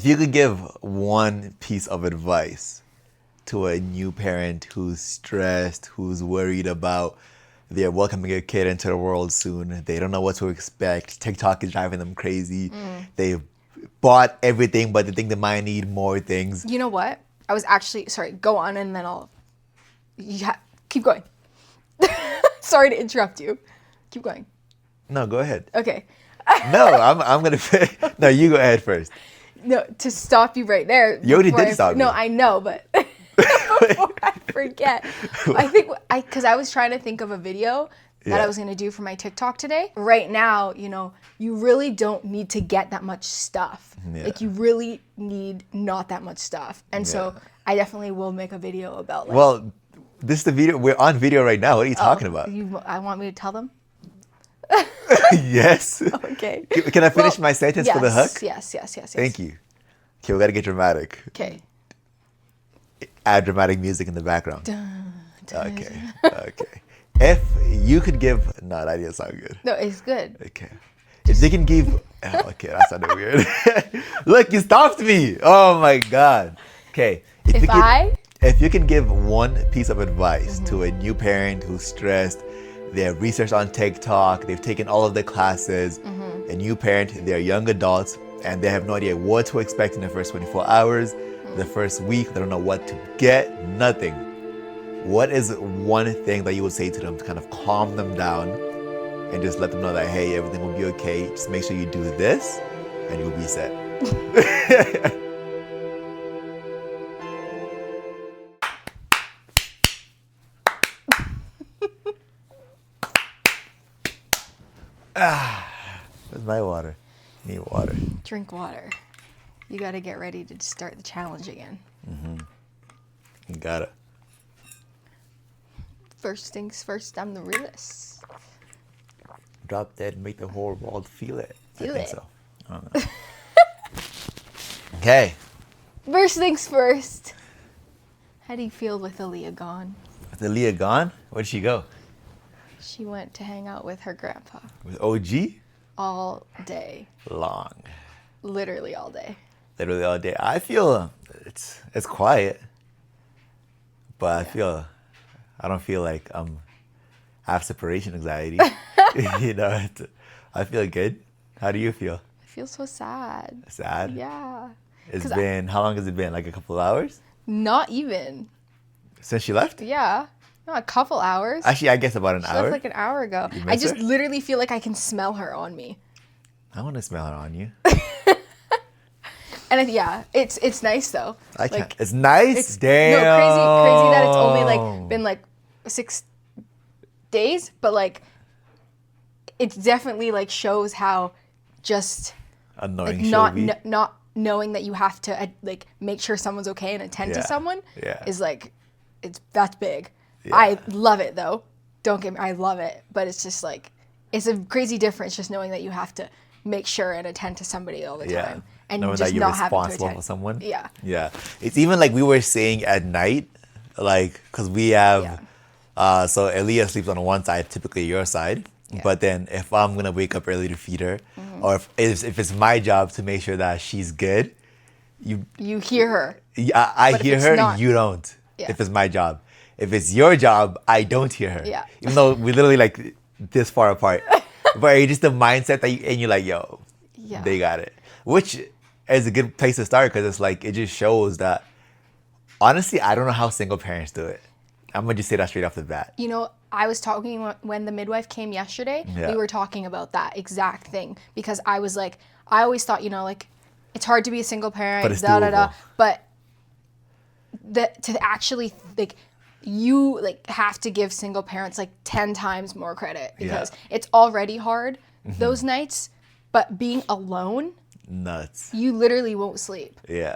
If you could give one piece of advice to a new parent who's stressed, who's worried about they're welcoming a kid into the world soon, they don't know what to expect, TikTok is driving them crazy, they've bought everything but they think they might need more things. You know what? I was actually, sorry, go on and then I'll, keep going. Sorry to interrupt you. Keep going. No, go ahead. Okay. No, I'm going to, no, you go ahead first. No, to stop you right there. You already did stop me. No, I know, but before I forget, I think, because I was trying to think of a video that I was going to do for my TikTok today. Right now, you know, you really don't need to get that much stuff. Yeah. Like, you really need not that much stuff. And so I definitely will make a video about, like... Well, this is the video. We're on video right now. What are you talking about? I want me to tell them? Yes. Okay. Can I finish my sentence for the hook? Yes. Thank you. Okay, we got to get dramatic. Okay. Add dramatic music in the background. Dun, dun, Okay. Okay. If you could give... No, that didn't sound good. No, it's good. Okay. If they can give... Oh, okay, that sounded weird. Look, you stopped me. Oh, my God. Okay. If you can give one piece of advice to a new parent who's stressed, they have researched on TikTok, they've taken all of the classes, a new parent, they're young adults, and they have no idea what to expect in the first 24 hours, the first week, they don't know what to get, nothing. What is one thing that you would say to them to kind of calm them down and just let them know that, hey, everything will be okay, just make sure you do this and you'll be set. Where's my water? I need water. Drink water. You got to get ready to start the challenge again. You got it. First things first, I'm the realist. Drop dead, make the whole world feel it. I think so. I don't know. Okay. First things first. How do you feel with Aaliyah gone? With Aaliyah gone? Where'd she go? She went to hang out with her grandpa. With OG? All day. Long. Literally all day. Literally all day. I feel it's quiet, but I don't feel like I have separation anxiety. You know, I feel good. How do you feel? I feel so sad. Sad? Yeah. It's been, how long has it been? Like a couple of hours? Not even. Since she left? Yeah. No, a couple hours. Actually, I guess about an She hour. left like an hour ago. I just literally feel like I can smell her on me. I want to smell it on you. And it's nice though. I can't. It's nice? Damn. No, crazy that it's only like been like 6 days, but like it's definitely like shows how just annoying like not knowing that you have to like make sure someone's okay and attend to someone is like that's big. Yeah. I love it though. Don't get me, I love it, but it's just like it's a crazy difference just knowing that you have to make sure and attend to somebody all the time. And knowing just that you're not having to responsible attend. for someone. Yeah. Yeah. It's even like we were saying at night, like, because we have, so Aaliyah sleeps on one side, typically your side. Yeah. But then if I'm going to wake up early to feed her, or if it's my job to make sure that she's good, you hear her. I hear her, you don't. Yeah. If it's my job. If it's your job, I don't hear her. Yeah. Even though we're literally like this far apart. But it's just the mindset that you're like, yo, they got it. Which is a good place to start because it's like, it just shows that, honestly, I don't know how single parents do it. I'm going to just say that straight off the bat. You know, I was talking when the midwife came yesterday, we were talking about that exact thing because I was like, I always thought, you know, like, it's hard to be a single parent, but it's doable. But to actually, like, you like have to give single parents like 10 times more credit because it's already hard those nights, but being alone, nuts. You literally won't sleep. Yeah,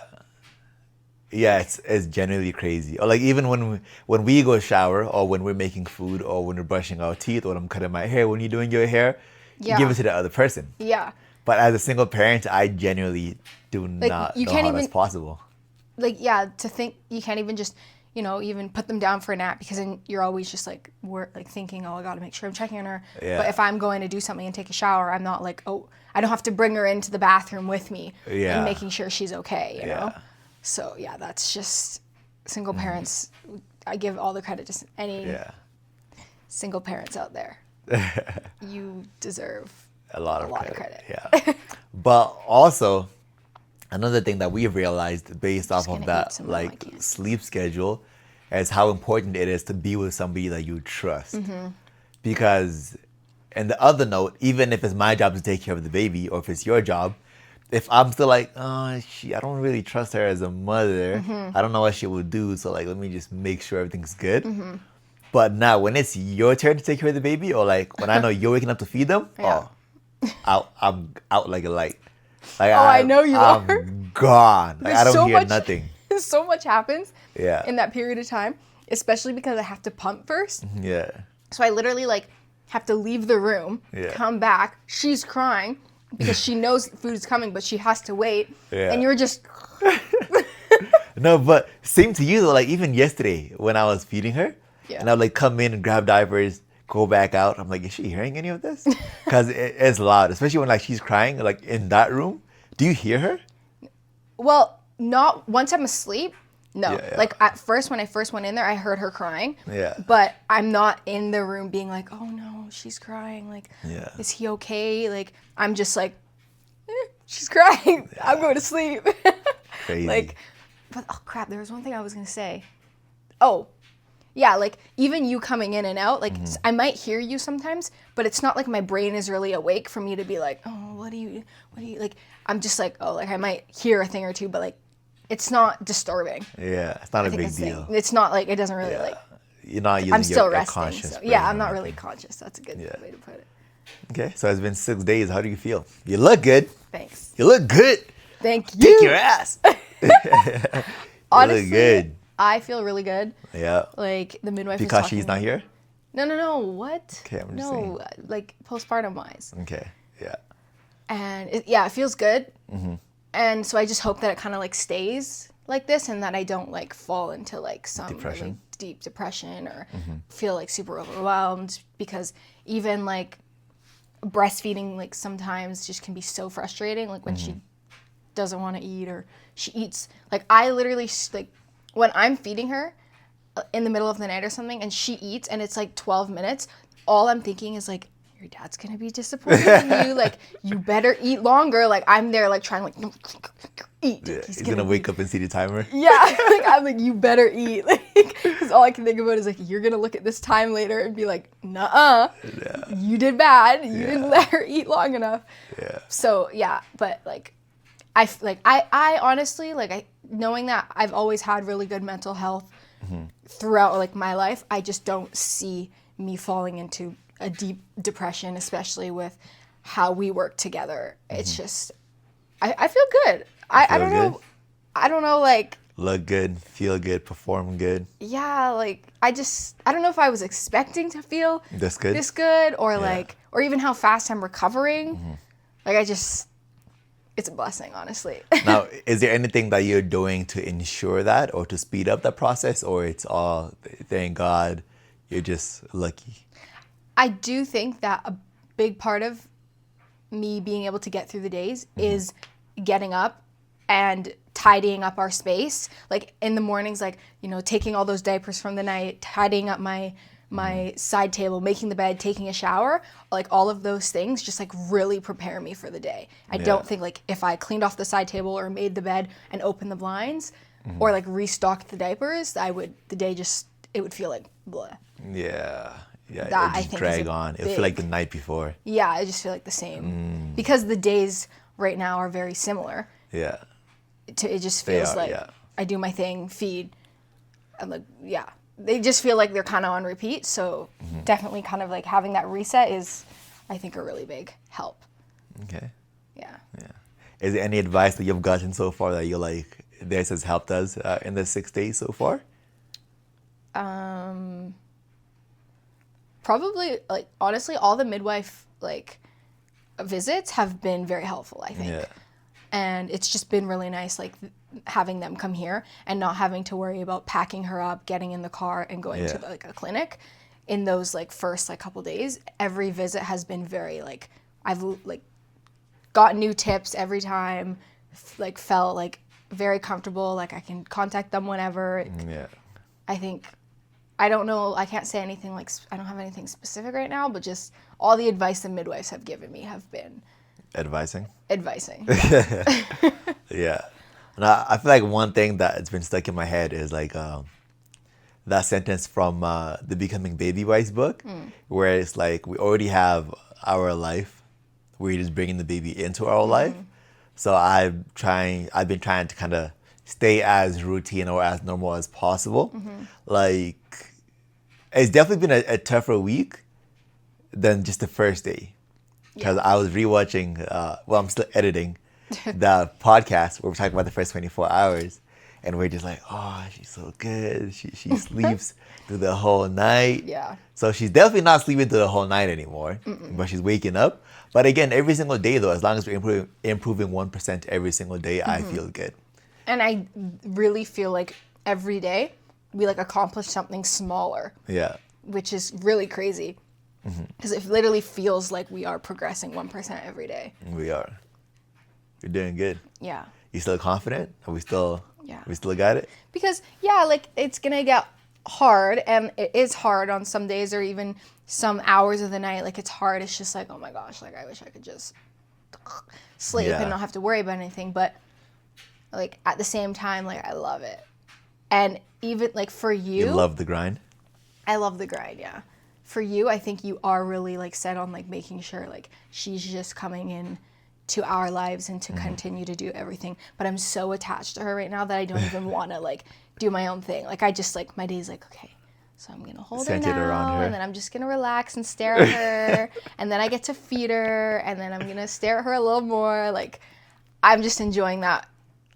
it's genuinely crazy. Or like even when we go shower, or when we're making food, or when we're brushing our teeth, or when I'm cutting my hair, when you're doing your hair, you give it to the other person. Yeah. But as a single parent, I genuinely do not know how that's possible. Like to think you can't even just, you know, even put them down for a nap, because then you're always just like thinking, oh, I got to make sure I'm checking on her. Yeah. But if I'm going to do something and take a shower, I'm not like, oh, I don't have to bring her into the bathroom with me and making sure she's okay, you know? So yeah, that's just single parents. I give all the credit to any single parents out there. You deserve a lot of credit. Yeah. But also, another thing that we've realized based off of that like sleep schedule is how important it is to be with somebody that you trust. Mm-hmm. Because, and the other note, even if it's my job to take care of the baby, or if it's your job, if I'm still like, I don't really trust her as a mother, I don't know what she will do, so like, let me just make sure everything's good. Mm-hmm. But now, when it's your turn to take care of the baby, or like when I know you're waking up to feed them, I'm out like a light. Like, I know you are. I'm gone. Like, I don't hear nothing. So much happens in that period of time, especially because I have to pump first. Yeah. So I literally like have to leave the room, come back. She's crying because she knows food is coming, but she has to wait. Yeah. And you're just... No, but same to you though. Like even yesterday when I was feeding her, and I would like come in and grab diapers, go back out. I'm like, is she hearing any of this? Because it's loud, especially when like she's crying like in that room. Do you hear her? Well, not once I'm asleep. No. Like at first, when I first went in there, I heard her crying. Yeah. But I'm not in the room being like, oh no, she's crying. Like, is he okay? Like, I'm just like, she's crying. Yeah. I'm going to sleep. Crazy. Like, but oh crap, there was one thing I was going to say. Oh, yeah, like even you coming in and out, like I might hear you sometimes, but it's not like my brain is really awake for me to be like, oh, what do you, like, I'm just like, oh, like I might hear a thing or two, but like, it's not disturbing. Yeah, it's not a big deal. It's not like, it doesn't really like. You're not using I'm still your resting. conscious So, yeah, I'm not really conscious. That's a good way to put it. Okay, so it's been 6 days. How do you feel? You look good. Thanks. You look good. Thank you. Kick your ass. Honestly, you look good. I feel really good. Yeah. Like the midwife because she's not here? No. What? Okay, I'm just saying. Like postpartum wise. Okay. Yeah. And it feels good. Mm-hmm. And so I just hope that it kind of like stays like this, and that I don't like fall into like some really deep depression or feel like super overwhelmed, because even like breastfeeding like sometimes just can be so frustrating. Like when she doesn't want to eat, or she eats, like I literally like when I'm feeding her in the middle of the night or something and she eats and it's like 12 minutes, all I'm thinking is like, your dad's gonna be disappointed in you. Like, you better eat longer. Like, I'm there like trying to like, eat. Yeah, he's gonna wake up and see the timer. Yeah, like I'm like, you better eat. Like, because all I can think about is like, you're gonna look at this time later and be like, nuh-uh, you did bad. You didn't let her eat long enough. Yeah. So yeah, but like, I honestly, like, knowing that I've always had really good mental health throughout like my life, I just don't see me falling into a deep depression, especially with how we work together. It's just, I feel good. I don't know. I don't know, like. Look good, feel good, perform good. Yeah, like, I don't know if I was expecting to feel this good or like, or even how fast I'm recovering. Like, it's a blessing, honestly. Now, is there anything that you're doing to ensure that or to speed up that process, or it's all, thank God, you're just lucky? I do think that a big part of me being able to get through the days is getting up and tidying up our space. Like in the mornings, like, you know, taking all those diapers from the night, tidying up my side table, making the bed, taking a shower, like all of those things just like really prepare me for the day. I don't think like if I cleaned off the side table or made the bed and opened the blinds or like restocked the diapers, it would feel like blah. Yeah. Yeah, that it just drag on. It feel like the night before. Yeah, I just feel like the same. Because the days right now are very similar. Yeah. It just feels like I do my thing, feed. I'm like, they just feel like they're kind of on repeat. So definitely kind of like having that reset is, I think, a really big help. Okay. Yeah. Yeah. Is there any advice that you've gotten so far that you're like, this has helped us in the 6 days so far? Probably, like, honestly, all the midwife, like, visits have been very helpful, I think. And it's just been really nice, like having them come here and not having to worry about packing her up, getting in the car, and going to like a clinic. In those like first like couple days, every visit has been very like I've like got new tips every time, like felt like very comfortable, like I can contact them whenever. Yeah. I think I don't know, I can't say anything like I don't have anything specific right now, but just all the advice the midwives have given me have been Advising. Yeah. And I feel like one thing that's been stuck in my head is like that sentence from the Becoming Baby Wise book, where it's like we already have our life, we're just bringing the baby into our life. So I've been trying to kind of stay as routine or as normal as possible. Like it's definitely been a tougher week than just the first day. Because I was rewatching, I'm still editing the podcast where we're talking about the first 24 hours. And we're just like, oh, she's so good. She sleeps through the whole night. Yeah. So she's definitely not sleeping through the whole night anymore. But she's waking up. But again, every single day, though, as long as we're improving 1% every single day, I feel good. And I really feel like every day we like accomplish something smaller. Yeah. Which is really crazy. Because it literally feels like we are progressing 1% every day. We are. We're doing good. Yeah. You still confident? Are we still... Yeah. We still got it? Because, like, it's going to get hard, and it is hard on some days or even some hours of the night. Like, it's hard. It's just like, oh, my gosh, like, I wish I could just sleep and not have to worry about anything. But, like, at the same time, like, I love it. And even, like, for you... You love the grind? I love the grind, yeah. For you, I think you are really, like, set on, like, making sure, like, she's just coming in to our lives and to continue to do everything. But I'm so attached to her right now that I don't even want to like do my own thing. Like I just like my day's like, okay, so I'm gonna hold her now, and then I'm just gonna relax and stare at her, and then I get to feed her, and then I'm gonna stare at her a little more. Like I'm just enjoying that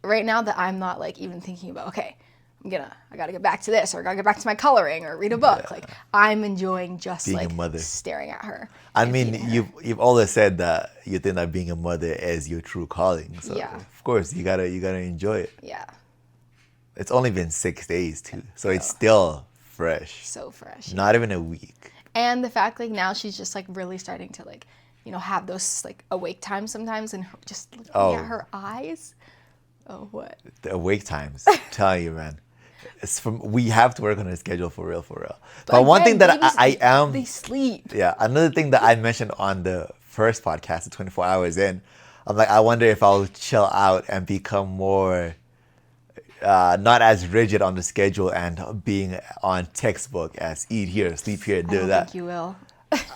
right now that I'm not like even thinking about, okay, I gotta get back to this, or I gotta get back to my coloring, or read a book. Yeah. Like I'm enjoying just being like a mother. Staring at her. I mean, you've always said that you think that being a mother is your true calling. So of course you gotta enjoy it. Yeah. It's only been 6 days too, so it's still fresh. So fresh. Not even a week. And the fact like now she's just like really starting to like, have those like awake times sometimes, and just looking at her eyes. Oh, what? The awake times. I'm telling you, man. We have to work on a schedule for real. But one thing that they sleep. Yeah, another thing that I mentioned on the first podcast, the 24 hours in, I'm like, I wonder if I'll chill out and become more, not as rigid on the schedule and being on textbook as eat here, sleep here, do that. I think you will.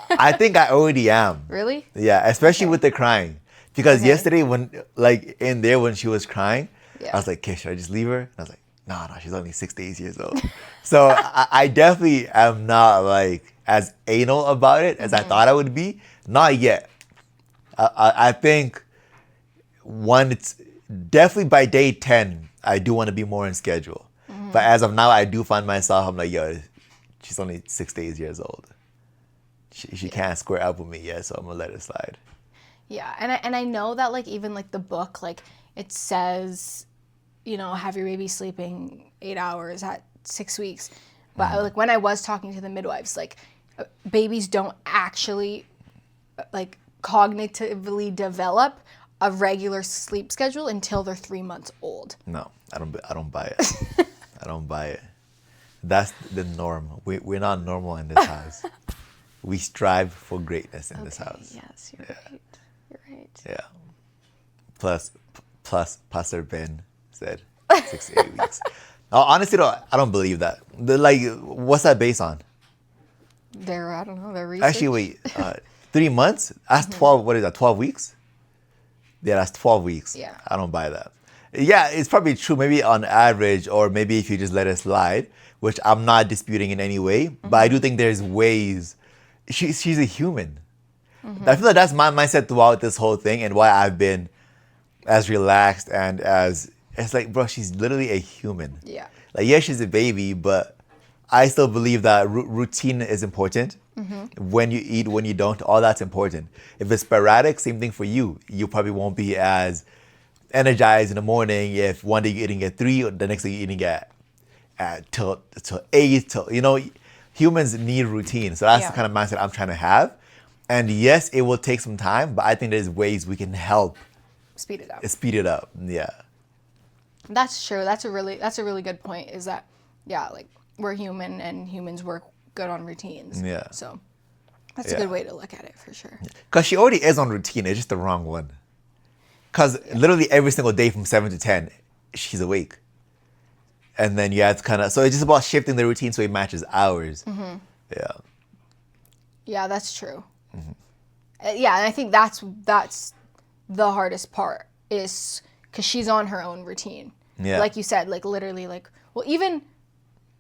I think I already am. Really? Yeah, especially with the crying. Because yesterday when she was crying, I was like, okay, should I just leave her? And I was like, no, she's only 6 years old. So I definitely am not like as anal about it as I thought I would be. Not yet. I think it's definitely by day 10, I do want to be more in schedule. But as of now, I do find myself, I'm like, yo, she's only 6 years old. She can't square up with me yet, so I'm gonna let it slide. Yeah, and I know that like even like the book, like it says, have your baby sleeping 8 hours at 6 weeks. But like when I was talking to the midwives, like babies don't actually like cognitively develop a regular sleep schedule until they're 3 months old. No, I don't buy it. I don't buy it. That's the norm. We're not normal in this house. We strive for greatness in this house. Yes, you're right. You're right. Yeah. Plus, Pastor Ben said 6 to 8 weeks. Honestly, though, I don't believe that. What's that based on? I don't know, their research. Actually, wait, 3 months? That's 12, what is that, 12 weeks? Yeah, that's 12 weeks. Yeah. I don't buy that. Yeah, it's probably true, maybe on average, or maybe if you just let it slide, which I'm not disputing in any way, but I do think there's ways. She's a human. I feel like that's my mindset throughout this whole thing, and why I've been as relaxed and as, it's like, bro, she's literally a human. Yeah. Like, yeah, she's a baby, but I still believe that routine is important. When you eat, when you don't, all that's important. If it's sporadic, same thing for you. You probably won't be as energized in the morning. If one day you're eating at 3, or the next day you're eating at till 8, till, humans need routine. So that's the kind of mindset I'm trying to have. And yes, it will take some time, but I think there's ways we can help speed it up. Yeah. That's true. That's a really good point. Is that like we're human and humans work good on routines. Yeah. So that's a good way to look at it for sure. Because she already is on routine. It's just the wrong one. Because literally every single day from 7 to 10, she's awake. And then you have to kind of, so it's just about shifting the routine so it matches ours. Mm-hmm. Yeah. Yeah, that's true. Mm-hmm. And I think that's the hardest part is because she's on her own routine. Yeah. Like you said, like literally like, well, even,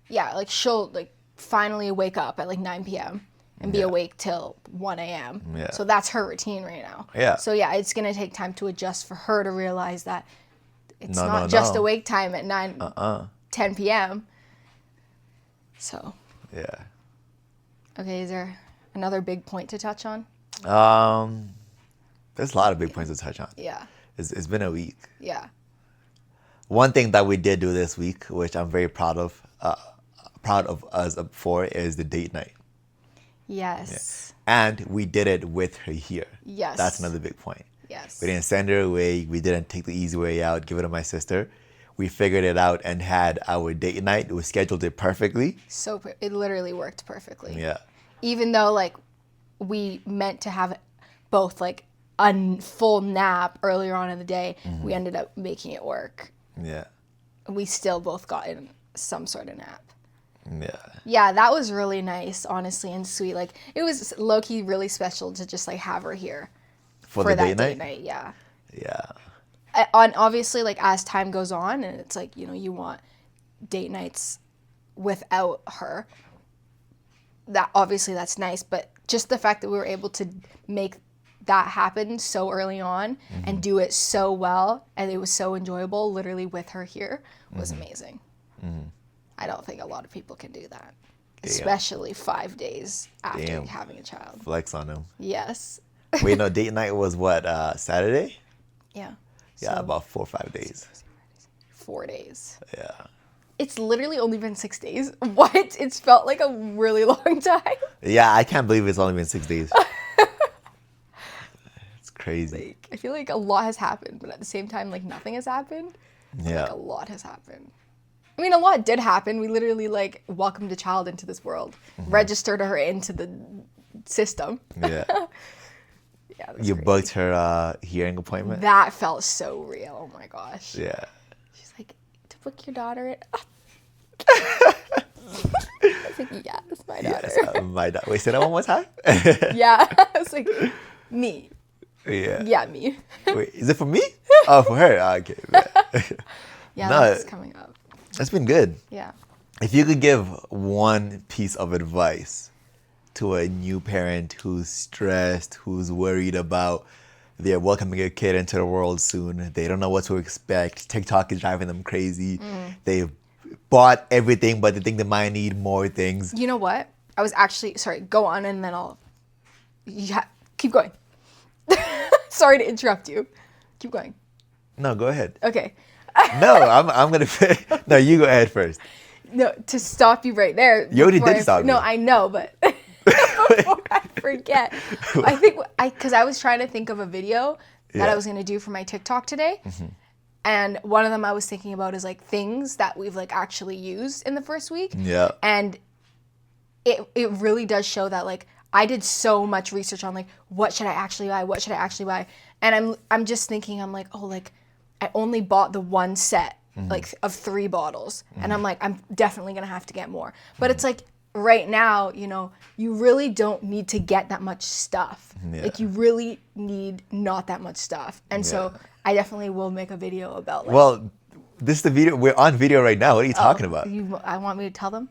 like she'll like finally wake up at like 9 p.m. and be awake till 1 a.m. Yeah. So that's her routine right now. Yeah. So it's going to take time to adjust for her to realize that it's not just awake time at 10 p.m. So. Yeah. Okay, is there another big point to touch on? There's a lot of big points to touch on. Yeah. It's been a week. Yeah. One thing that we did do this week, which I'm very proud of us for, is the date night. Yes. Yeah. And we did it with her here. Yes. That's another big point. Yes. We didn't send her away. We didn't take the easy way out, give it to my sister. We figured it out and had our date night. We scheduled it perfectly. So it literally worked perfectly. Yeah. Even though like we meant to have both like a full nap earlier on in the day, we ended up making it work. Yeah. We still both got in some sort of nap. Yeah. Yeah, that was really nice, honestly, and sweet. Like it was low-key really special to just like have her here for the that date night. Yeah. Yeah. Obviously, like as time goes on, and it's like you want date nights without her. That obviously that's nice, but just the fact that we were able to make that happen so early on and do it so well, and it was so enjoyable, literally with her here, was amazing. I don't think a lot of people can do that, especially 5 days after having a child. Flex on them. Yes. Wait, no, date night was what, Saturday? Yeah. Yeah, about 4 or 5 days. 4 days. Yeah. It's literally only been 6 days. What? It's felt like a really long time. Yeah, I can't believe it's only been 6 days. It's crazy. Like, I feel like a lot has happened, but at the same time, like nothing has happened. Yeah. Like a lot has happened. I mean, a lot did happen. We literally like welcomed a child into this world, registered her into the system. Yeah. Yeah. You booked her hearing appointment? That felt so real. Oh my gosh. Yeah. She's like, to book your daughter in. I was like, yes, my daughter. Yes, my daughter. Wait, say that one more time? Yeah. I was like, me. Yeah. Yeah, me. Wait, is it for me? Oh, for her. Oh, okay. Yeah, No, that's coming up. It's been good. Yeah. If you could give one piece of advice to a new parent who's stressed, who's worried about they're welcoming a kid into the world soon, they don't know what to expect, TikTok is driving them crazy, they've bought everything but they think they might need more things. You know what? I was actually, sorry, go on and then I'll, keep going. Sorry to interrupt you. Keep going. No, go ahead. Okay. No, I'm going to, no, you go ahead first. No, to stop you right there. You already did stop me. No, I know, but before I forget. I think, because I was trying to think of a video that I was going to do for my TikTok today. And one of them I was thinking about is like things that we've like actually used in the first week. Yeah. And it really does show that like I did so much research on like what should I actually buy? What should I actually buy? And I'm just thinking, I'm like, oh, like I only bought the one set like of 3 bottles. And I'm like, I'm definitely gonna have to get more. But it's like right now, you know, you really don't need to get that much stuff. Yeah. Like you really need not that much stuff. And so I definitely will make a video about like. Well, this is the video. We're on video right now. What are you talking about? I want me to tell them?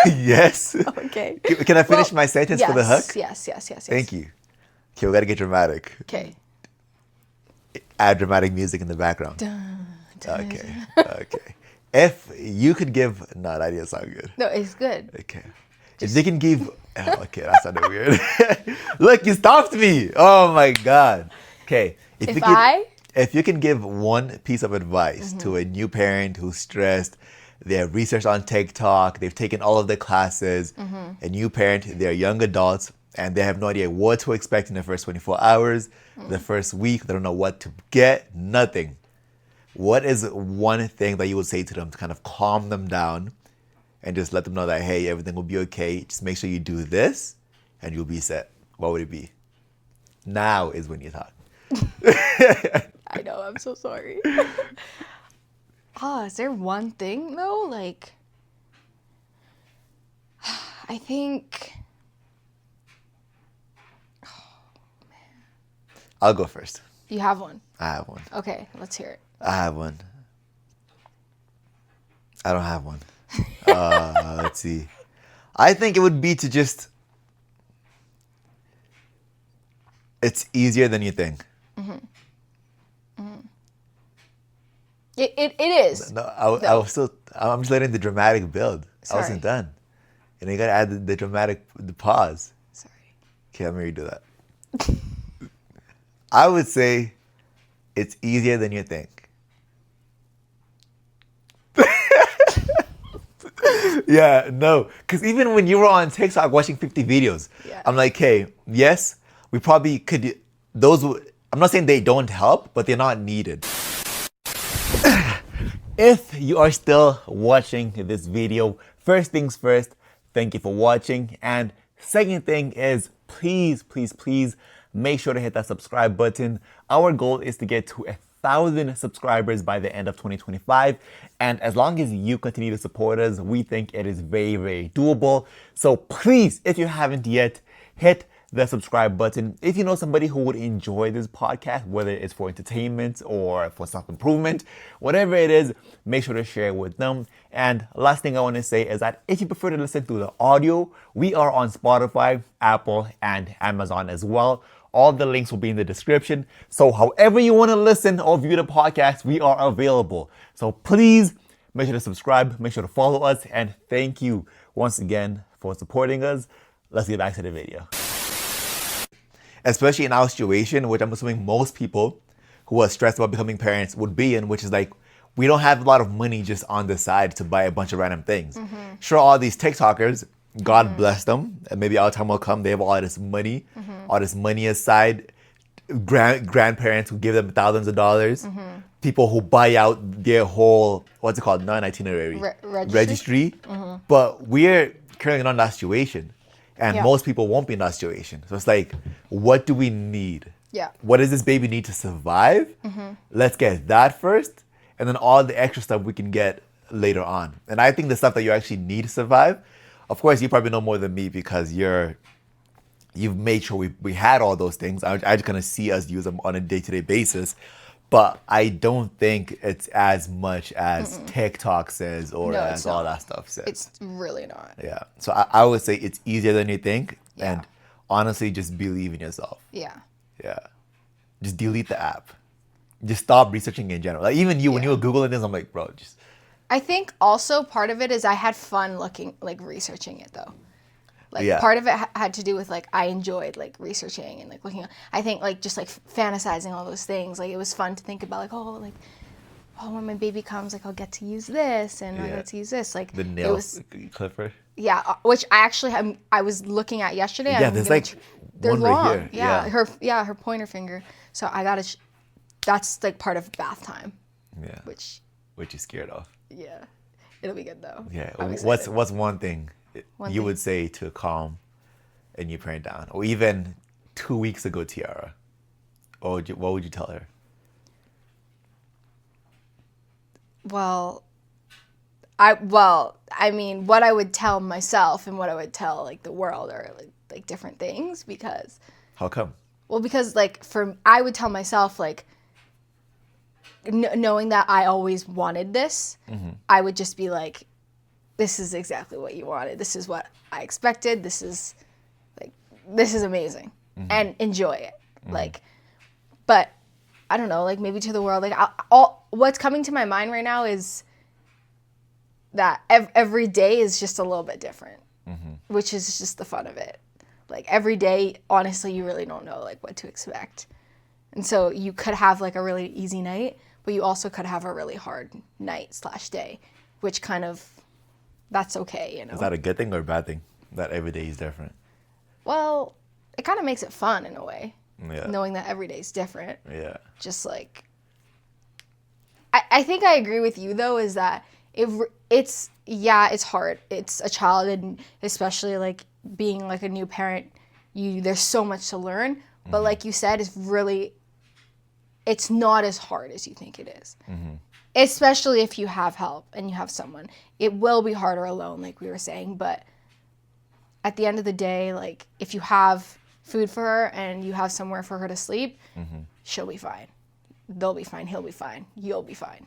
Yes. Okay. Can I finish my sentence for the hook? Yes. Thank you. Okay, we gotta get dramatic. Okay. Add dramatic music in the background. Dun, dun, Okay. Okay. If you could give, no, that idea sound good. No, it's good. Okay. If they can give, okay, that sounded weird. Look, you stopped me. Oh my God. Okay. If I If you can give one piece of advice to a new parent who's stressed, they have researched on TikTok, they've taken all of the classes, a new parent, they're young adults, and they have no idea what to expect in the first 24 hours, the first week, they don't know what to get, nothing. What is one thing that you would say to them to kind of calm them down and just let them know that, hey, everything will be okay. Just make sure you do this and you'll be set. What would it be? Now is when you talk. I know, I'm so sorry. Is there one thing though? Like, I think. Oh, man. I'll go first. You have one? I have one. Okay, let's hear it. I have one. I don't have one. Let's see. I think it would be to just. It's easier than you think. It is. No, I was still. I'm just letting the dramatic build. Sorry. I wasn't done, and you gotta add the dramatic, the pause. Sorry. Okay, let me redo that. I would say, it's easier than you think. Yeah, no, because even when you were on TikTok watching 50 videos, I'm like, hey, yes, we probably could. I'm not saying they don't help, but they're not needed. If you are still watching this video, first things first, thank you for watching. And second thing is, please, please, please make sure to hit that subscribe button. Our goal is to get to 1,000 subscribers by the end of 2025. And as long as you continue to support us, we think it is very, very doable. So please, if you haven't yet, hit the subscribe button. If you know somebody who would enjoy this podcast, whether it's for entertainment or for self-improvement, whatever it is, make sure to share it with them. And last thing I want to say is that if you prefer to listen to the audio, we are on Spotify, Apple, and Amazon as well. All the links will be in the description. So however you want to listen or view the podcast, we are available. So please make sure to subscribe, make sure to follow us, and thank you once again for supporting us. Let's get back to the video. Especially in our situation, which I'm assuming most people who are stressed about becoming parents would be in, which is like, we don't have a lot of money just on the side to buy a bunch of random things. Sure, all these TikTokers, God bless them, and maybe our time will come, they have all this money aside, grandparents who give them thousands of dollars, people who buy out their whole, what's it called, non-itinerary registry. But we're currently not in that situation. And most people won't be in that situation. So it's like, what do we need? What does this baby need to survive? Let's get that first. And then all the extra stuff we can get later on. And I think the stuff that you actually need to survive, of course, you probably know more than me because you've made sure we had all those things. I just kind of see us use them on a day-to-day basis. But I don't think it's as much as TikTok says or as all that stuff says. It's really not. Yeah. So I would say it's easier than you think. And honestly, just believe in yourself. Yeah. Just delete the app. Just stop researching in general. Like even you, when you were Googling this, I'm like, bro, just. I think also part of it is I had fun researching it though. Part of it had to do with I enjoyed researching and looking. I think just fantasizing all those things. It was fun to think about when my baby comes, I'll get to use this and I get to use this. The nail clipper. Yeah, which I actually I was looking at yesterday. Yeah, there's they're one long. right here. Yeah, her pointer finger. So I gotta. That's part of bath time. Yeah. Which you're scared of. Yeah, it'll be good though. Yeah. What's one thing you would say to calm a new parent down, or even 2 weeks ago, Tiara? What would you tell her? Well, I mean, what I would tell myself and what I would tell the world are different things because. How come? Well, because I would tell myself knowing that I always wanted this, I would just be this is exactly what you wanted. This is what I expected. This is amazing and enjoy it. But I don't know, maybe to the world, what's coming to my mind right now is that every day is just a little bit different, which is just the fun of it. Every day, honestly, you really don't know what to expect. And so you could have like a really easy night, but you also could have a really hard night/day, which kind of, that's okay, you know. Is that a good thing or a bad thing? That every day is different? Well, it kind of makes it fun in a way. Yeah. Knowing that every day is different. Yeah. Just like, I think I agree with you though, is that it's hard. It's a child, and especially like being like a new parent, there's so much to learn. But like you said, it's not as hard as you think it is. Especially if you have help and you have someone. It will be harder alone, like we were saying, but at the end of the day, like if you have food for her and you have somewhere for her to sleep, she'll be fine. They'll be fine. He'll be fine. You'll be fine.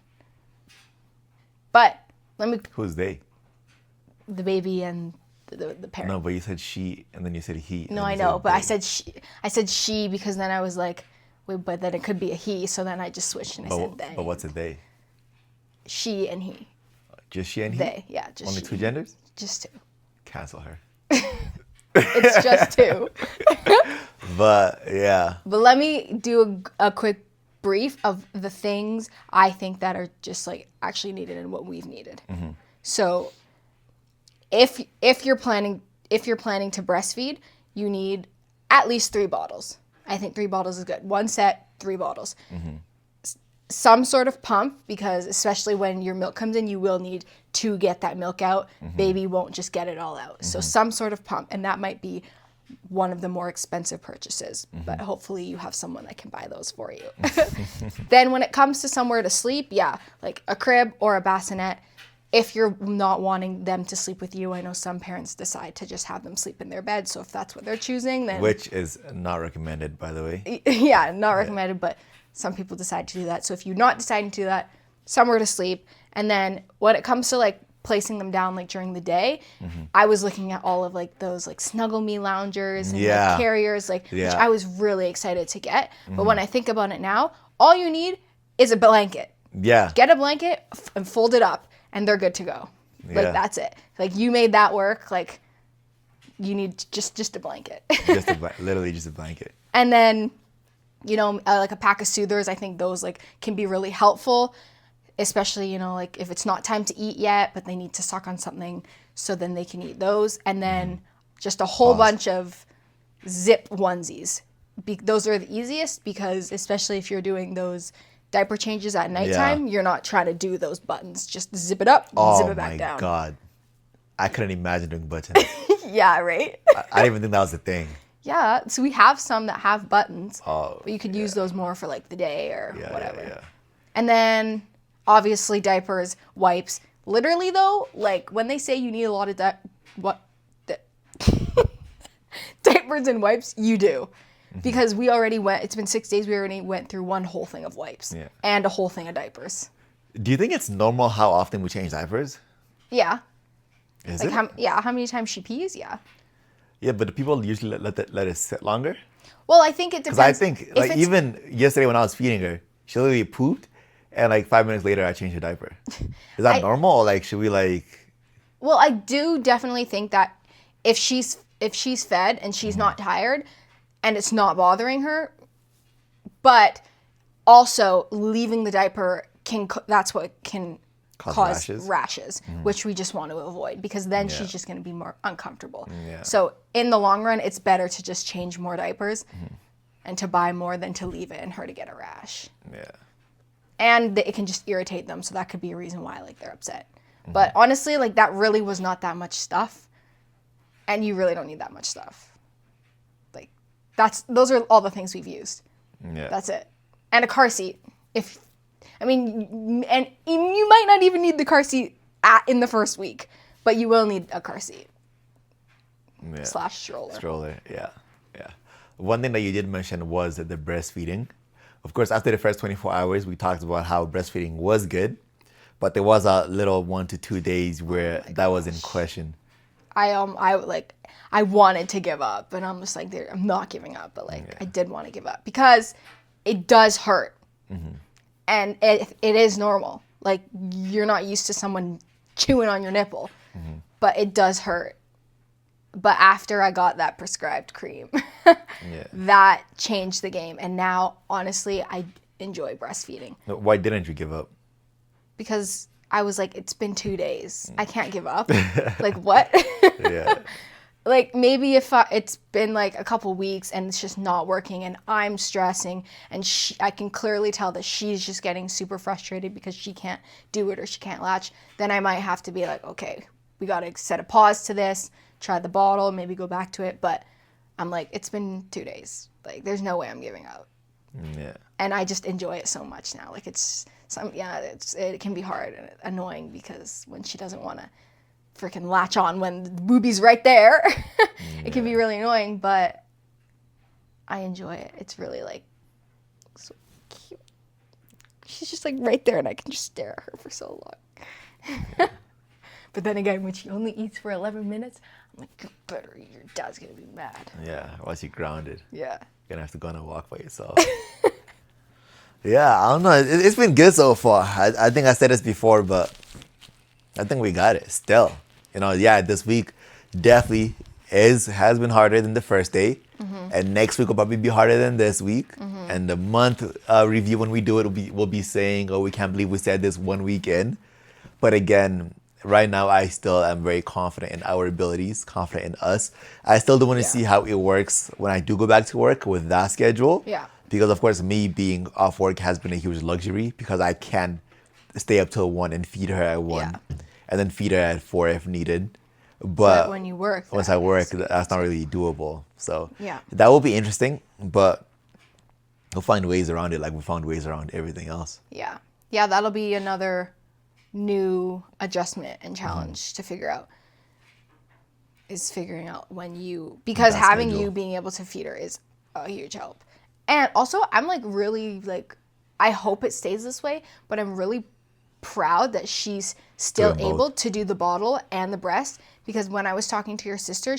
But Who's they? The baby and the parent. No, but you said she and then you said he. No, I know, but they. I said she because then I was like, wait, but then it could be a he, so then I just switched and I said they. But what's a they? She and he. Just she and he? They, yeah, just Only she. 2 genders? Just 2. Cancel her. It's just 2. But yeah. But let me do a quick brief of the things I think that are just like actually needed and what we've needed. So if you're planning to breastfeed, you need at least 3 bottles. I think 3 bottles is good. 1 set, 3 bottles. Some sort of pump, because especially when your milk comes in, you will need to get that milk out. Baby won't just get it all out. So some sort of pump, and that might be one of the more expensive purchases, but hopefully you have someone that can buy those for you. Then when it comes to somewhere to sleep, yeah, like a crib or a bassinet. If you're not wanting them to sleep with you, I know some parents decide to just have them sleep in their bed. So if that's what they're choosing, then... Which is not recommended, by the way. Yeah, not recommended, but some people decide to do that. So if you're not deciding to do that, somewhere to sleep. And then when it comes to like placing them down like during the day, I was looking at all of like those like Snuggle Me loungers and like carriers, like which I was really excited to get. But when I think about it now, all you need is a blanket. Yeah. Get a blanket and fold it up, and they're good to go. Like that's it. Like you made that work. Like you need just a blanket. Literally just a blanket. And then, you know, like a pack of soothers. I think those like can be really helpful, especially, you know, like if it's not time to eat yet, but they need to suck on something, so then they can eat those. And then just a whole bunch of zip onesies. Those are the easiest, because especially if you're doing those diaper changes at nighttime, you're not trying to do those buttons. Just zip it up, zip it back down. Oh my God. I couldn't imagine doing buttons. Yeah, right? I didn't even think that was a thing. Yeah, so we have some that have buttons, but you could use those more for like the day or whatever. Yeah. And then obviously diapers, wipes. Literally though, like when they say you need a lot of diapers and wipes, you do. Because we already it's been 6 days, we already went through one whole thing of wipes and a whole thing of diapers. Do you think it's normal how often we change diapers? Yeah. Is like it? How many times she pees? Yeah. Yeah, but do people usually let it sit longer? Well, I think it depends. Because I think, like even yesterday when I was feeding her, she literally pooped, and like 5 minutes later I changed her diaper. Is that normal, or like should we like... Well, I do definitely think that if she's fed and she's not tired, and it's not bothering her, but also leaving the diaper that's what can cause rashes, which we just want to avoid, because then she's just going to be more uncomfortable. So in the long run, it's better to just change more diapers and to buy more than to leave it and her to get a rash. Yeah. And it can just irritate them, so that could be a reason why like they're upset. But honestly, like that really was not that much stuff, and you really don't need that much stuff. Those are all the things we've used. Yeah. That's it. And a car seat. And you might not even need the car seat in the first week, but you will need a car seat. / stroller. Stroller, yeah. One thing that you did mention was the breastfeeding. Of course, after the first 24 hours, we talked about how breastfeeding was good, but there was a little 1 to 2 days where that was in question. I wanted to give up, and I'm just like, I'm not giving up, but like I did want to give up because it does hurt, and it is normal. Like you're not used to someone chewing on your nipple, but it does hurt. But after I got that prescribed cream, that changed the game. And now, honestly, I enjoy breastfeeding. Why didn't you give up? Because I was like, it's been 2 days. I can't give up. Like, what? Yeah. Like, maybe if it's been like a couple weeks and it's just not working and I'm stressing and I can clearly tell that she's just getting super frustrated because she can't do it or she can't latch, then I might have to be like, okay, we got to set a pause to this, try the bottle, maybe go back to it. But I'm like, it's been 2 days. Like, there's no way I'm giving up. Yeah. And I just enjoy it so much now. Like, it can be hard and annoying because when she doesn't want to freaking latch on when the booby's right there, it can be really annoying, but I enjoy it. It's really like so cute. She's just like right there and I can just stare at her for so long. But then again, when she only eats for 11 minutes, I'm like, you better eat. Your dad's gonna be mad. Yeah, once you're grounded. Yeah. You're gonna have to go on a walk by yourself. Yeah, I don't know. It's been good so far. I think I said this before, but I think we got it still. This week definitely has been harder than the first day. And next week will probably be harder than this week. And the month review, when we do it, we'll be saying, oh, we can't believe we said this 1 week in. But again, right now, I still am very confident in our abilities, confident in us. I still do want to see how it works when I do go back to work with that schedule. Yeah. Because, of course, me being off work has been a huge luxury because I can stay up till 1 and feed her at 1 and then feed her at 4 if needed. But when you work, once I work, that's not really doable. So yeah, that will be interesting, but we'll find ways around it like we found ways around everything else. Yeah. Yeah, that'll be another new adjustment and challenge to figure out. Is figuring out when because having you being able to feed her is a huge help. And also, I'm like really like, I hope it stays this way, but I'm really proud that she's still able to do the bottle and the breast, because when I was talking to your sister,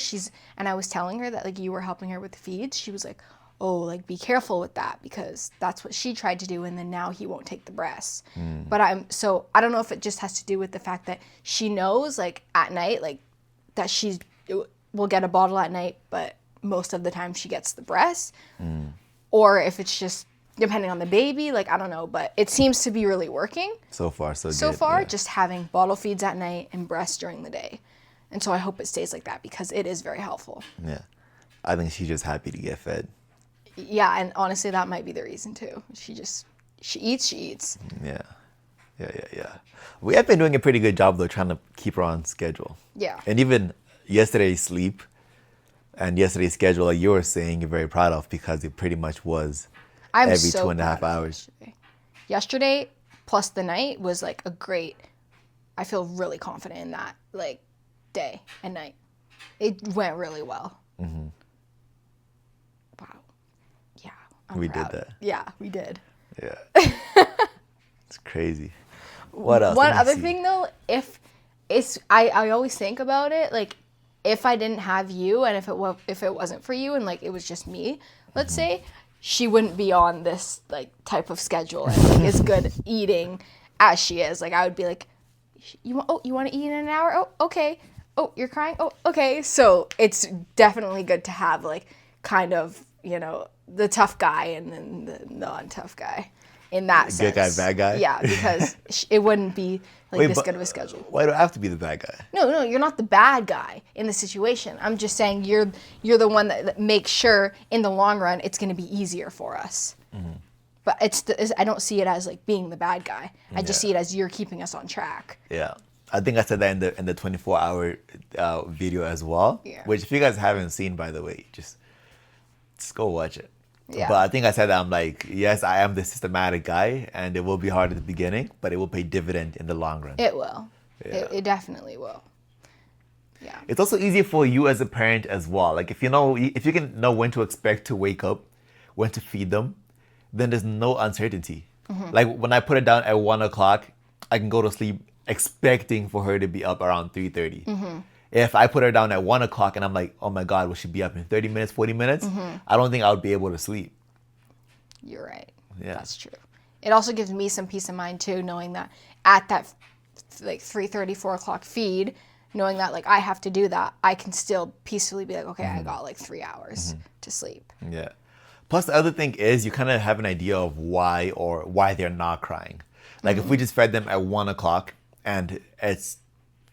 and I was telling her that like you were helping her with the feeds, she was like, oh, like be careful with that because that's what she tried to do and then now he won't take the breasts. But I don't know if it just has to do with the fact that she knows like at night, like that will get a bottle at night, but most of the time she gets the breast, or if it's just depending on the baby, like I don't know, but it seems to be really working. So far, so good. So far, just having bottle feeds at night and breast during the day. And so I hope it stays like that because it is very helpful. Yeah. I think she's just happy to get fed. Yeah, and honestly, that might be the reason too. She eats. Yeah. We have been doing a pretty good job though, trying to keep her on schedule. Yeah. And even yesterday's sleep and yesterday's schedule, like you were saying, you're very proud of because it pretty much was every 2.5 hours. Yesterday plus the night was like I feel really confident in that, like day and night. It went really well. Mm-hmm. Wow. Yeah. We did that. Yeah, we did. Yeah. It's crazy. What else? One other thing though, I always think about it, like if I didn't have you and if it wasn't for you and like it was just me, let's say, she wouldn't be on this like type of schedule and like as good eating as she is. Like I would be like, you want to eat in an hour? Oh, okay. Oh, you're crying? Oh, okay. So it's definitely good to have like kind of, the tough guy and then the non-tough guy in that sense. Good guy, bad guy? Yeah, because it wouldn't be like this good of a schedule. Why do I have to be the bad guy? No, you're not the bad guy in the situation. I'm just saying you're the one that makes sure in the long run it's going to be easier for us. Mm-hmm. But I don't see it as like being the bad guy. I just see it as you're keeping us on track. Yeah. I think I said that in the 24-hour video as well, which if you guys haven't seen, by the way, just go watch it. Yeah. But I think I said that I'm like, yes, I am the systematic guy, and it will be hard at the beginning, but it will pay dividend in the long run. It will. Yeah. It definitely will. Yeah. It's also easier for you as a parent as well. Like if you can know when to expect to wake up, when to feed them, then there's no uncertainty. Mm-hmm. Like when I put it down at 1 o'clock, I can go to sleep expecting for her to be up around 3:30. Mm-hmm. If I put her down at 1 o'clock and I'm like, oh my God, will she be up in 30 minutes, 40 minutes? Mm-hmm. I don't think I would be able to sleep. You're right. Yeah. That's true. It also gives me some peace of mind too, knowing that at that like 3:30, 4 o'clock feed, knowing that like I have to do that, I can still peacefully be like, okay, I got like 3 hours to sleep. Yeah. Plus, the other thing is you kind of have an idea of why they're not crying. Like if we just fed them at 1 o'clock and it's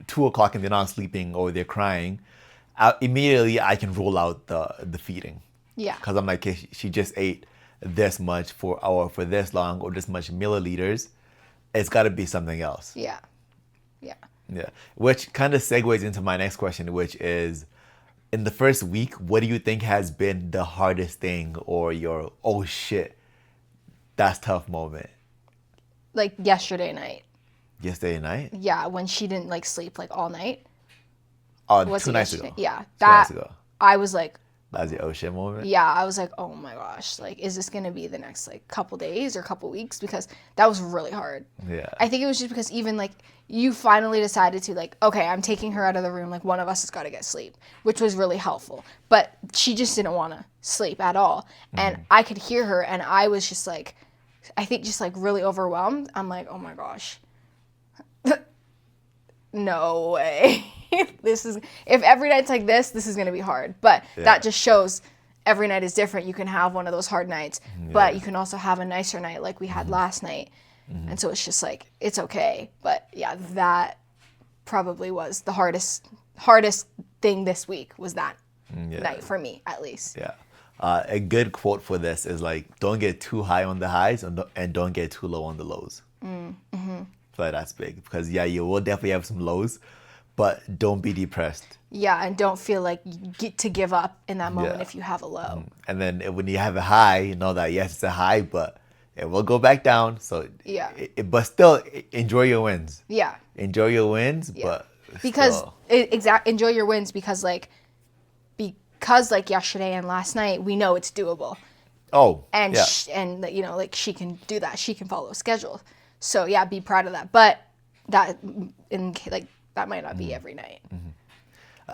2 o'clock and they're not sleeping or they're crying, immediately I can rule out the feeding. Yeah. Because I'm like, okay, she just ate this much for this long or this much milliliters. It's got to be something else. Yeah. Yeah. Yeah. Which kind of segues into my next question, which is, in the first week, what do you think has been the hardest thing or your, oh shit, that's tough moment? Like yesterday night. Yesterday night? Yeah, when she didn't like sleep like all night. Oh, 2 nights ago. Yeah. 2 nights ago. I was like, that was your oh shit moment? Yeah, I was like, oh my gosh, like, is this going to be the next, like, couple days or couple weeks? Because that was really hard. Yeah. I think it was just because even, like, you finally decided to, like, okay, I'm taking her out of the room. Like, one of us has got to get sleep, which was really helpful. But she just didn't want to sleep at all. And I could hear her, and I was just, like, I think just, like, really overwhelmed. I'm like, oh my gosh. No way. If every night's like this is going to be hard. But that just shows every night is different. You can have one of those hard nights, but you can also have a nicer night like we had last night. And so it's just like, it's okay. But yeah, that probably was the hardest thing this week was that night for me, at least. Yeah. A good quote for this is like, don't get too high on the highs and don't get too low on the lows. So that's big because you will definitely have some lows, but don't be depressed. Yeah, and don't feel like you get to give up in that moment if you have a low. And then when you have a high, you know that yes, it's a high, but it will go back down. So but still enjoy your wins. Yeah. Enjoy your wins, but because enjoy your wins because like yesterday and last night we know it's doable. Oh. And and you know like she can do that. She can follow a schedule. So yeah, be proud of that. But that that might not be every night.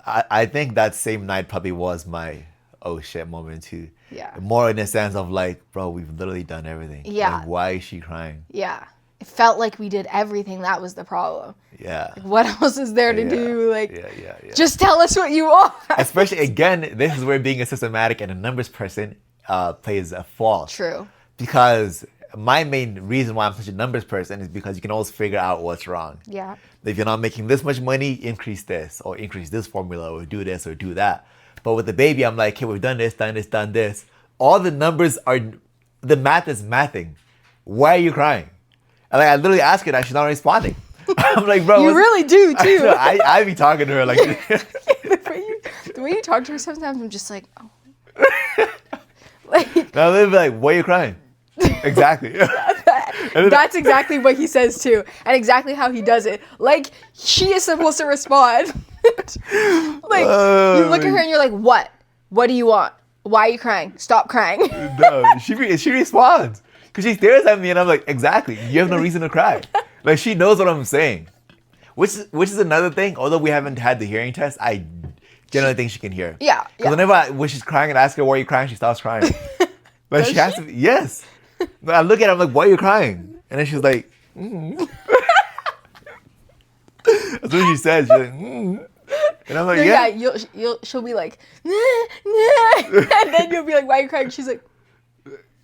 I think that same night probably was my oh shit moment too. Yeah. More in the sense of like, bro, we've literally done everything. Yeah. Like, why is she crying? Yeah. It felt like we did everything. That was the problem. Yeah. Like, what else is there to do? Like, just tell us what you want. Especially again, this is where being a systematic and a numbers person plays a fault. True. Because my main reason why I'm such a numbers person is because you can always figure out what's wrong. Yeah. If you're not making this much money, increase this, or increase this formula, or do this, or do that. But with the baby, I'm like, hey, we've done this, done this, done this. All the numbers the math is mathing. Why are you crying? And like, I literally ask her that, she's not responding. I'm like, bro. You really do, too. I be talking to her like... the way you talk to her sometimes, I'm just like, oh. Now they'll be like, why are you crying? Exactly. That's exactly what he says too, and exactly how he does it. Like she is supposed to respond. Like you look at her and you're like, "What? What do you want? Why are you crying? Stop crying." No, she responds because she stares at me and I'm like, "Exactly. You have no reason to cry." Like she knows what I'm saying, which is another thing. Although we haven't had the hearing test, I generally think she can hear. Yeah. Because when she's crying and I ask her why are you crying, she stops crying. But she has to. Yes. I look at her, I'm like, why are you crying? And then she's like, That's what she says. She's like, And I'm like, yeah. She'll be like, and then you'll be like, why are you crying? She's like,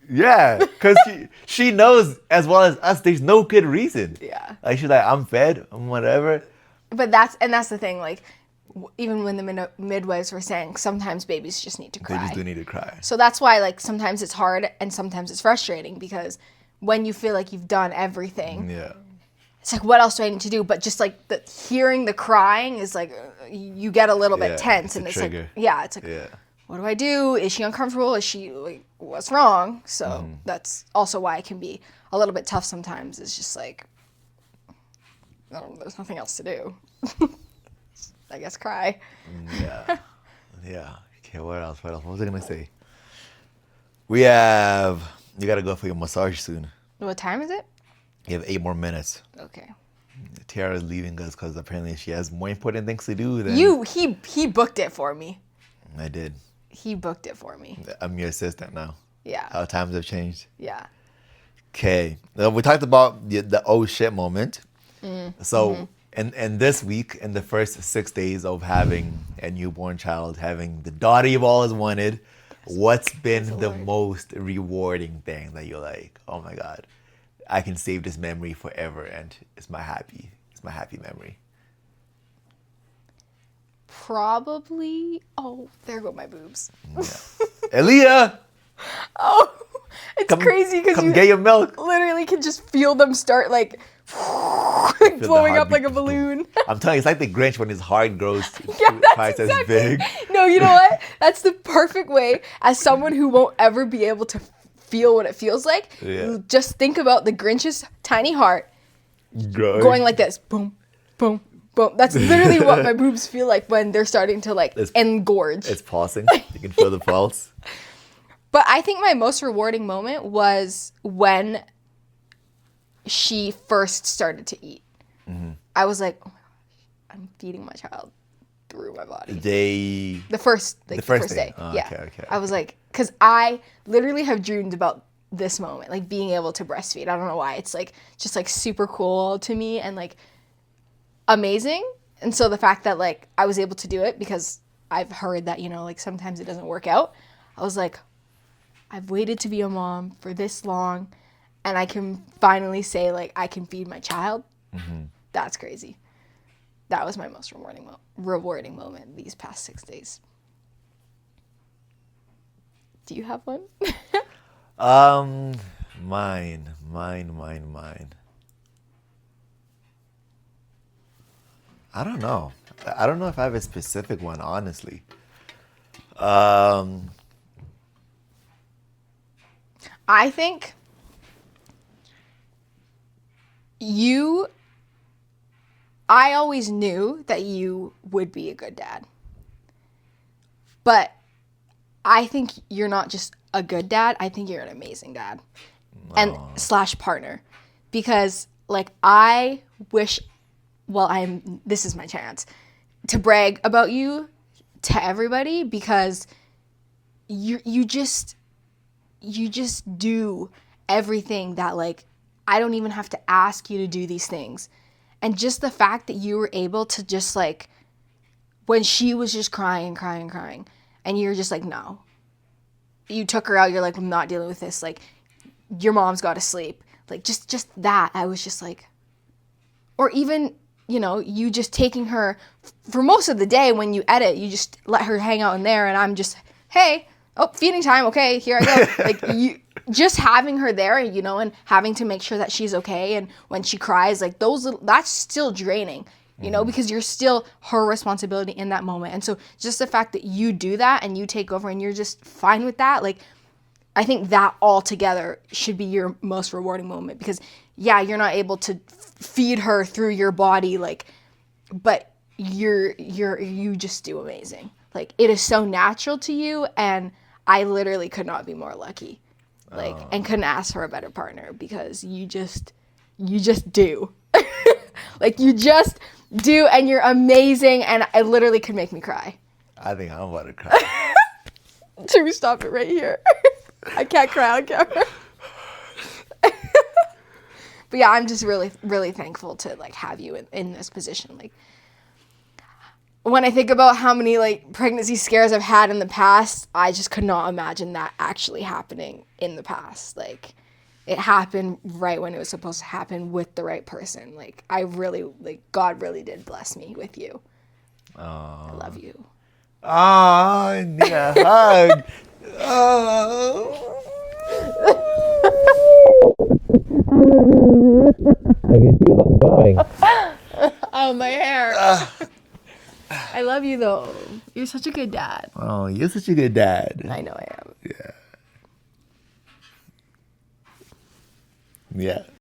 yeah, because she knows as well as us. There's no good reason. Yeah. Like she's like, I'm fed, I'm whatever. But that's the thing. Like, even when the midwives were saying sometimes babies just need to cry. They just do need to cry. So that's why like sometimes it's hard and sometimes it's frustrating because when you feel like you've done everything, it's like what else do I need to do? But just like hearing the crying is like you get a little bit tense and it's trigger. Like it's like what do I do? Is she uncomfortable? Is she like what's wrong? So that's also why it can be a little bit tough sometimes. It's just like there's nothing else to do. I guess cry. Yeah. Okay, what else? What was I going to say? You got to go for your massage soon. What time is it? You have 8 more minutes. Okay. Tiara's leaving us because apparently she has more important things to do than... He booked it for me. I did. He booked it for me. I'm your assistant now. Yeah. How times have changed. Yeah. Okay. We talked about the oh shit moment. So... And this week, in the first 6 days of having a newborn child, having the daughter you've always wanted, what's been the most rewarding thing that you're like, oh my God, I can save this memory forever, and it's my happy memory? Probably. Oh, there go my boobs. Yeah. Aaliyah! Oh, it's crazy because you get your milk. Literally can just feel them start like blowing up like a balloon. I'm telling you, it's like the Grinch when his heart grows twice as big. No, you know what? That's the perfect way, as someone who won't ever be able to feel what it feels like. Yeah. Just think about the Grinch's tiny heart going like this. Boom, boom, boom. That's literally what my boobs feel like when they're starting to like engorge. It's pulsing. You can feel the pulse. But I think my most rewarding moment was when she first started to eat. Mm-hmm. I was like, oh my gosh, I'm feeding my child through my body. The first day. Oh, yeah. Okay. I was like, because I literally have dreamed about this moment, like being able to breastfeed. I don't know why. It's like just like super cool to me and like amazing. And so the fact that like I was able to do it, because I've heard that, you know, like sometimes it doesn't work out. I was like, I've waited to be a mom for this long, and I can finally say, like, I can feed my child. Mm-hmm. That's crazy. That was my most rewarding moment these past 6 days. Do you have one? Mine. I don't know. I don't know if I have a specific one, honestly. I think I always knew that you would be a good dad. But I think you're not just a good dad. I think you're an amazing dad. Oh. And / partner. Because like I wish, this is my chance to brag about you to everybody, because you just do everything that like I don't even have to ask you to do these things. And just the fact that you were able to just like, when she was just crying, and you're just like, no. You took her out, you're like, I'm not dealing with this. Like, your mom's got to sleep. Like, just that. I was just like, or even, you know, you just taking her for most of the day when you edit, you just let her hang out in there, and I'm just, hey, feeding time. Okay, here I go. Like, you just having her there, you know, and having to make sure that she's okay. And when she cries, like that's still draining, you know, because you're still her responsibility in that moment. And so just the fact that you do that and you take over and you're just fine with that, like, I think that all together should be your most rewarding moment, because yeah, you're not able to feed her through your body, like, but you just do amazing. Like, it is so natural to you, and I literally could not be more lucky. Like, and couldn't ask for a better partner, because you just do. Like, you just do, and you're amazing, and it literally could make me cry. I think I'm about to cry. Should we stop it right here? I can't cry on camera. But yeah, I'm just really, really thankful to like have you in this position. Like, when I think about how many like pregnancy scares I've had in the past, I just could not imagine that actually happening in the past. Like, it happened right when it was supposed to happen with the right person. Like, God really did bless me with you. I love you. Oh, I need a hug. Oh. I can feel it going. Oh, my hair. I love you, though. You're such a good dad. Oh, you're such a good dad. I know I am. Yeah. Yeah.